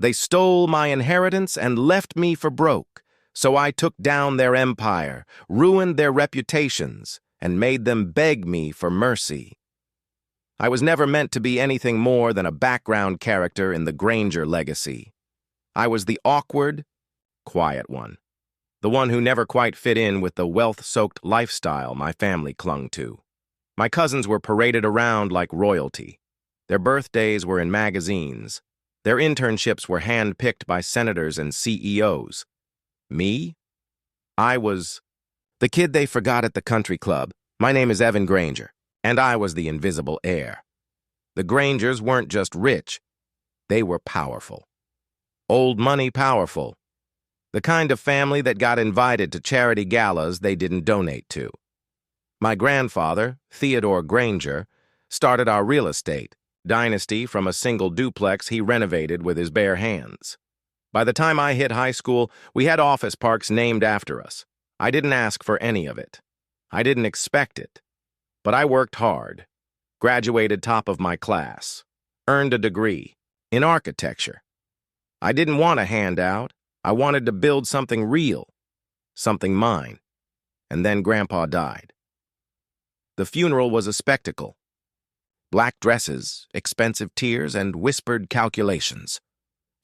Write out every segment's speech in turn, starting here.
They stole my inheritance and left me for broke, so I took down their empire, ruined their reputations, and made them beg me for mercy. I was never meant to be anything more than a background character in the Granger legacy. I was the awkward, quiet one, the one who never quite fit in with the wealth-soaked lifestyle my family clung to. My cousins were paraded around like royalty. Their birthdays were in magazines. Their internships were hand-picked by senators and CEOs. Me? I was the kid they forgot at the country club. My name is Evan Granger, and I was the invisible heir. The Grangers weren't just rich. They were powerful. Old money powerful. The kind of family that got invited to charity galas they didn't donate to. My grandfather, Theodore Granger, started our real estate dynasty from a single duplex he renovated with his bare hands. By the time I hit high school, we had office parks named after us. I didn't ask for any of it. I didn't expect it. But I worked hard, graduated top of my class, earned a degree in architecture. I didn't want a handout. I wanted to build something real, something mine. And then Grandpa died. The funeral was a spectacle. Black dresses, expensive tears, and whispered calculations.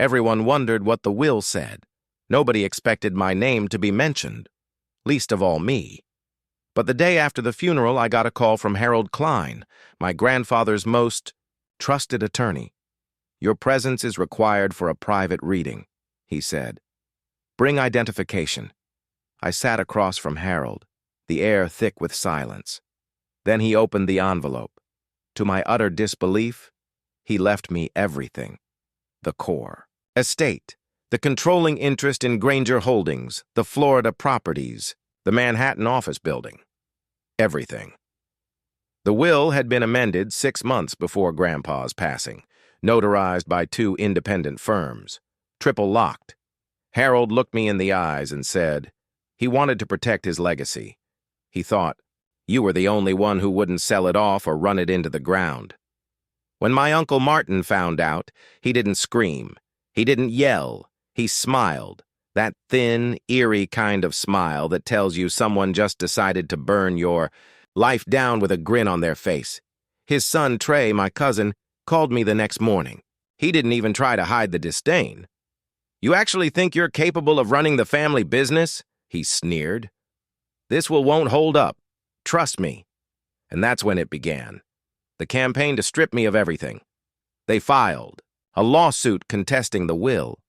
Everyone wondered what the will said. Nobody expected my name to be mentioned, least of all me. But the day after the funeral, I got a call from Harold Klein, my grandfather's most trusted attorney. "Your presence is required for a private reading," he said. "Bring identification." I sat across from Harold, the air thick with silence. Then he opened the envelope. To my utter disbelief, he left me everything. The core. Estate, the controlling interest in Granger Holdings, the Florida properties, the Manhattan office building. Everything. The will had been amended 6 months before Grandpa's passing, notarized by 2 independent firms, triple locked. Harold looked me in the eyes and said, he wanted to protect his legacy. He thought, you were the only one who wouldn't sell it off or run it into the ground. When my Uncle Martin found out, he didn't scream. He didn't yell. He smiled. That thin, eerie kind of smile that tells you someone just decided to burn your life down with a grin on their face. His son, Trey, my cousin, called me the next morning. He didn't even try to hide the disdain. "You actually think you're capable of running the family business?" he sneered. "This won't hold up. Trust me." And that's when it began. The campaign to strip me of everything. They filed a lawsuit contesting the will,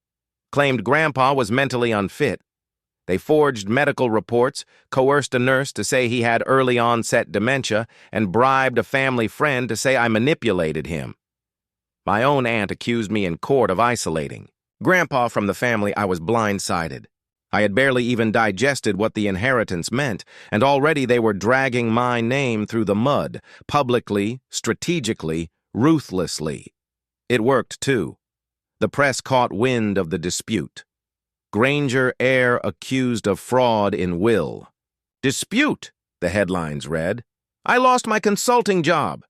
claimed Grandpa was mentally unfit. They forged medical reports, coerced a nurse to say he had early-onset dementia, and bribed a family friend to say I manipulated him. My own aunt accused me in court of isolating Grandpa from the family. I was blindsided. I had barely even digested what the inheritance meant, and already they were dragging my name through the mud, publicly, strategically, ruthlessly. It worked, too. The press caught wind of the dispute. Granger heir accused of fraud in will. "Dispute," the headlines read. "I lost my consulting job."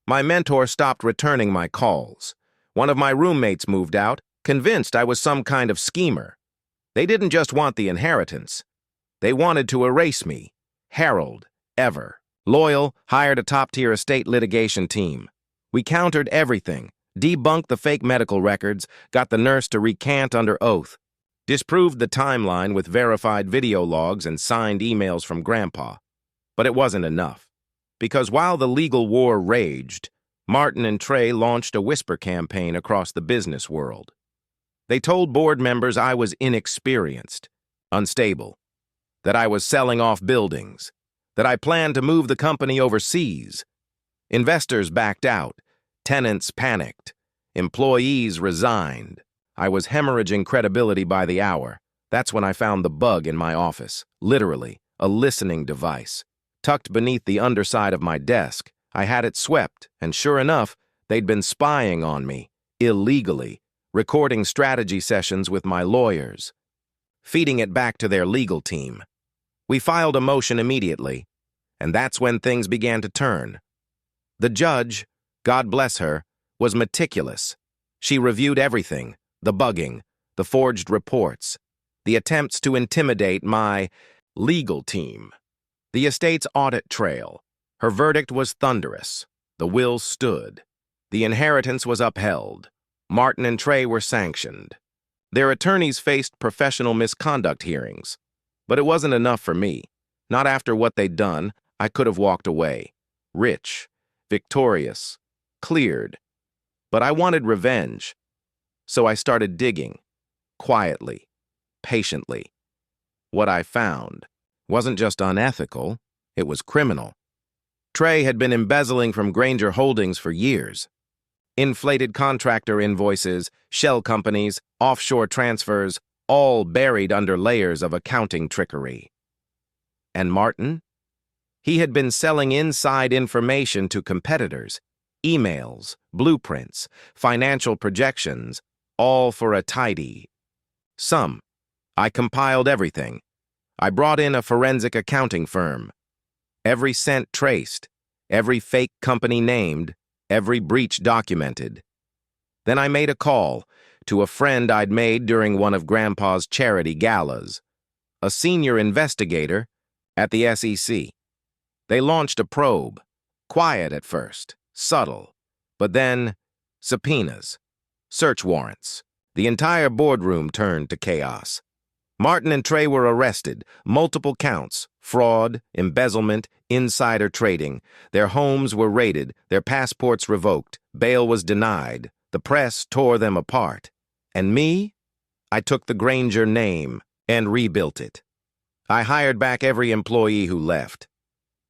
My mentor stopped returning my calls. One of my roommates moved out, convinced I was some kind of schemer. They didn't just want the inheritance. They wanted to erase me. Harold, ever. Loyal, hired a top-tier estate litigation team. We countered everything, debunked the fake medical records, got the nurse to recant under oath, disproved the timeline with verified video logs and signed emails from Grandpa. But it wasn't enough. Because while the legal war raged, Martin and Trey launched a whisper campaign across the business world. They told board members I was inexperienced, unstable, that I was selling off buildings, that I planned to move the company overseas. Investors backed out, tenants panicked, employees resigned. I was hemorrhaging credibility by the hour. That's when I found the bug in my office, literally, a listening device. Tucked beneath the underside of my desk, I had it swept, and sure enough, they'd been spying on me, illegally, recording strategy sessions with my lawyers, feeding it back to their legal team. We filed a motion immediately, and that's when things began to turn. The judge, God bless her, was meticulous. She reviewed everything, The bugging, the forged reports, the attempts to intimidate my legal team. The estate's audit trail. Her verdict was thunderous. The will stood. The inheritance was upheld. Martin and Trey were sanctioned. Their attorneys faced professional misconduct hearings. But it wasn't enough for me. Not after what they'd done. I could have walked away. Rich, victorious, cleared. But I wanted revenge. So I started digging. Quietly. Patiently. What I found wasn't just unethical, it was criminal. Trey had been embezzling from Granger Holdings for years. Inflated contractor invoices, shell companies, offshore transfers, all buried under layers of accounting trickery. And Martin? He had been selling inside information to competitors, emails, blueprints, financial projections, all for a tidy sum. I compiled everything. I brought in a forensic accounting firm. Every cent traced, every fake company named, every breach documented. Then I made a call to a friend I'd made during one of Grandpa's charity galas, a senior investigator at the SEC. They launched a probe, quiet at first, subtle, but then subpoenas, search warrants. The entire boardroom turned to chaos. Martin and Trey were arrested, multiple counts, fraud, embezzlement, insider trading. Their homes were raided, their passports revoked, bail was denied. The press tore them apart. And me? I took the Granger name and rebuilt it. I hired back every employee who left.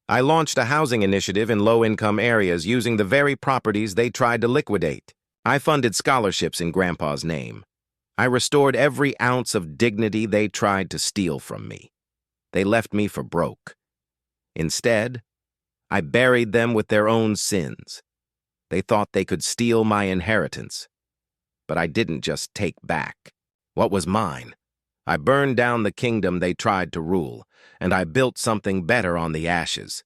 I launched a housing initiative in low-income areas using the very properties they tried to liquidate. I funded scholarships in Grandpa's name. I restored every ounce of dignity they tried to steal from me. They left me for broke. Instead, I buried them with their own sins. They thought they could steal my inheritance. But I didn't just take back what was mine. I burned down the kingdom they tried to rule, and I built something better on the ashes.